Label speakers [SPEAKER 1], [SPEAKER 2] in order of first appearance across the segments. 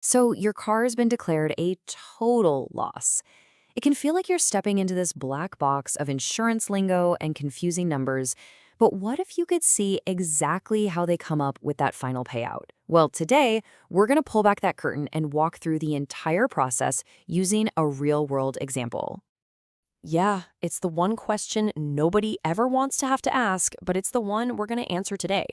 [SPEAKER 1] So your car has been declared a total loss. It can feel like you're stepping into this black box of insurance lingo and confusing numbers, but what if you could see exactly how they come up with that final payout? Well, today, we're going to pull back that curtain and walk through the entire process using a real-world example.
[SPEAKER 2] Yeah, it's the one question nobody ever wants to have to ask, but it's the one we're going to answer today.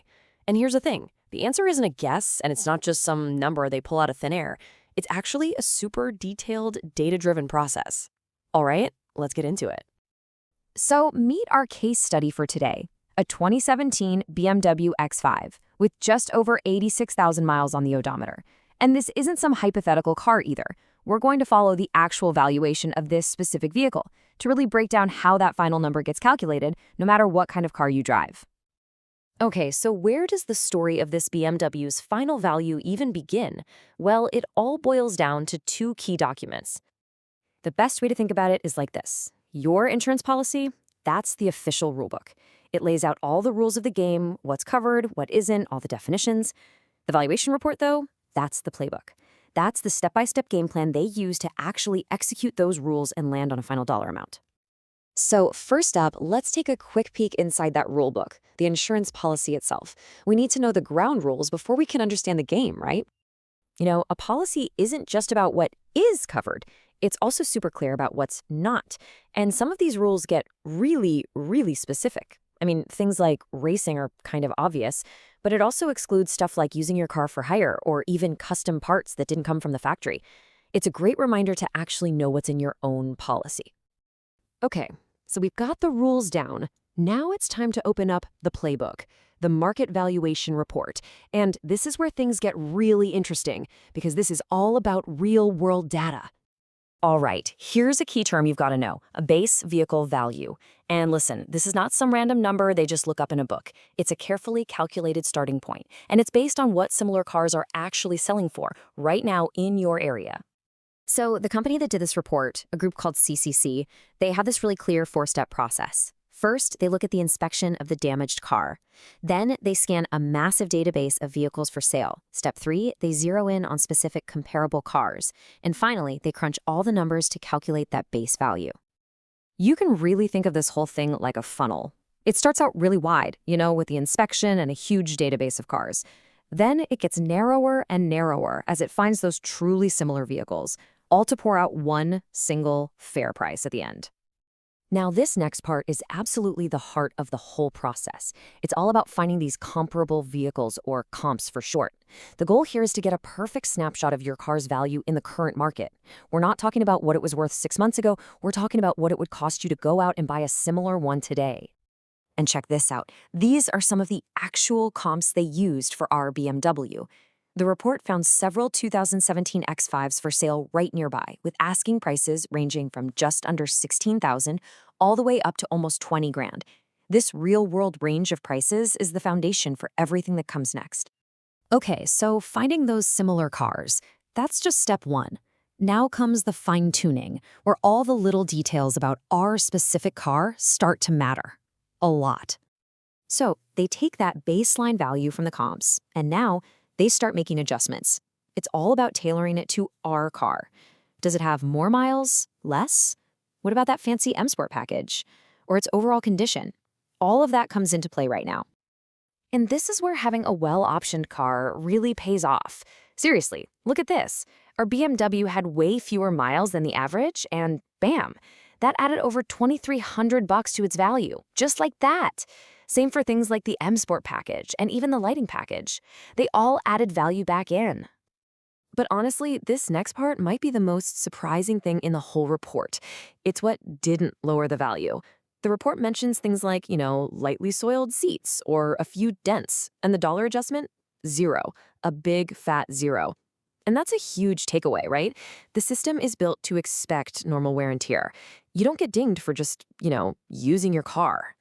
[SPEAKER 2] And here's the thing, the answer isn't a guess, and it's not just some number they pull out of thin air. It's actually a super detailed, data-driven process. All right, let's get into it.
[SPEAKER 1] So meet our case study for today, a 2017 BMW X5 with just over 86,000 miles on the odometer. And this isn't some hypothetical car either. We're going to follow the actual valuation of this specific vehicle to really break down how that final number gets calculated, no matter what kind of car you drive. Okay, so where does the story of this BMW's final value even begin? Well, it all boils down to two key documents. The best way to think about it is like this. Your insurance policy, that's the official rulebook. It lays out all the rules of the game, what's covered, what isn't, all the definitions. The valuation report, though, that's the playbook. That's the step-by-step game plan they use to actually execute those rules and land on a final dollar amount. So first up, let's take a quick peek inside that rulebook, the insurance policy itself. We need to know the ground rules before we can understand the game, right? A policy isn't just about what is covered. It's also super clear about what's not. And some of these rules get really, really specific. I mean, things like racing are kind of obvious, but it also excludes stuff like using your car for hire or even custom parts that didn't come from the factory. It's a great reminder to actually know what's in your own policy. Okay, so we've got the rules down. Now it's time to open up the playbook, the market valuation report. And this is where things get really interesting because this is all about real-world data. All right, here's a key term you've got to know, a base vehicle value. And listen, this is not some random number they just look up in a book. It's a carefully calculated starting point, and it's based on what similar cars are actually selling for right now in your area. So the company that did this report, a group called CCC, they have this really clear four-step process. First, they look at the inspection of the damaged car. Then they scan a massive database of vehicles for sale. Step 3, they zero in on specific comparable cars. And finally, they crunch all the numbers to calculate that base value. You can really think of this whole thing like a funnel. It starts out really wide, with the inspection and a huge database of cars. Then it gets narrower and narrower as it finds those truly similar vehicles, all to pour out one single fair price at the end. Now, this next part is absolutely the heart of the whole process. It's all about finding these comparable vehicles, or comps for short. The goal here is to get a perfect snapshot of your car's value in the current market. We're not talking about what it was worth 6 months ago. We're talking about what it would cost you to go out and buy a similar one today. And check this out. These are some of the actual comps they used for our BMW. The report found several 2017 X5s for sale right nearby, with asking prices ranging from just under $16,000 all the way up to almost 20 grand. This real-world range of prices is the foundation for everything that comes next. Okay, so finding those similar cars, that's just step one. Now comes the fine-tuning, where all the little details about our specific car start to matter. A lot. So they take that baseline value from the comps, and now they start making adjustments. It's all about tailoring it to our car. Does it have more miles? Less? What about that fancy M Sport package? Or its overall condition? All of that comes into play right now. And this is where having a well-optioned car really pays off. Seriously, look at this. Our BMW had way fewer miles than the average, and bam, that added over $2,300 to its value, just like that. Same for things like the M Sport package and even the lighting package. They all added value back in. But honestly, this next part might be the most surprising thing in the whole report. It's what didn't lower the value. The report mentions things like, lightly soiled seats or a few dents, and the dollar adjustment? Zero. A big fat zero. And that's a huge takeaway, right? The system is built to expect normal wear and tear. You don't get dinged for just, using your car.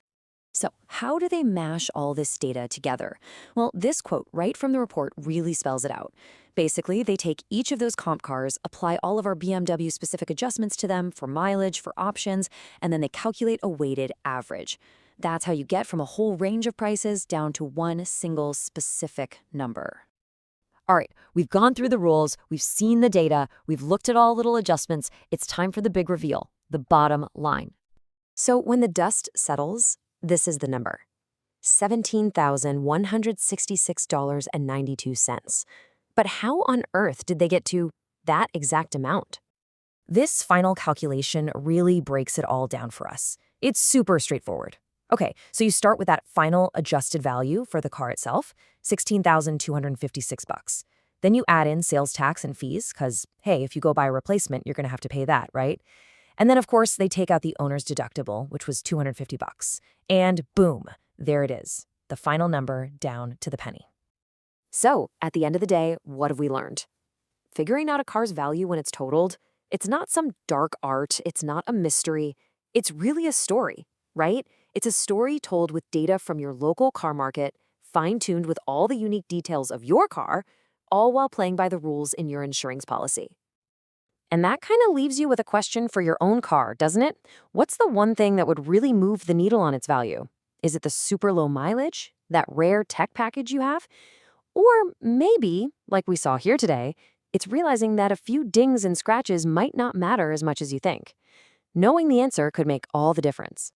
[SPEAKER 1] So how do they mash all this data together? Well, this quote right from the report really spells it out. Basically, they take each of those comp cars, apply all of our BMW-specific adjustments to them for mileage, for options, and then they calculate a weighted average. That's how you get from a whole range of prices down to one single specific number.
[SPEAKER 2] All right, we've gone through the rules, we've seen the data, we've looked at all little adjustments. It's time for the big reveal, the bottom line.
[SPEAKER 1] So when the dust settles, this is the number. $17,166.92. But how on earth did they get to that exact amount? This final calculation really breaks it all down for us. It's super straightforward. Okay, so you start with that final adjusted value for the car itself, $16,256. Then you add in sales tax and fees, because, hey, if you go buy a replacement, you're going to have to pay that, right? And then, of course, they take out the owner's deductible, which was $250. And boom, there it is, the final number down to the penny. So, at the end of the day, what have we learned? Figuring out a car's value when it's totaled, it's not some dark art, it's not a mystery, it's really a story, right? It's a story told with data from your local car market, fine-tuned with all the unique details of your car, all while playing by the rules in your insurance policy. And that kind of leaves you with a question for your own car, doesn't it? What's the one thing that would really move the needle on its value? Is it the super low mileage, that rare tech package you have? Or maybe, like we saw here today, it's realizing that a few dings and scratches might not matter as much as you think. Knowing the answer could make all the difference.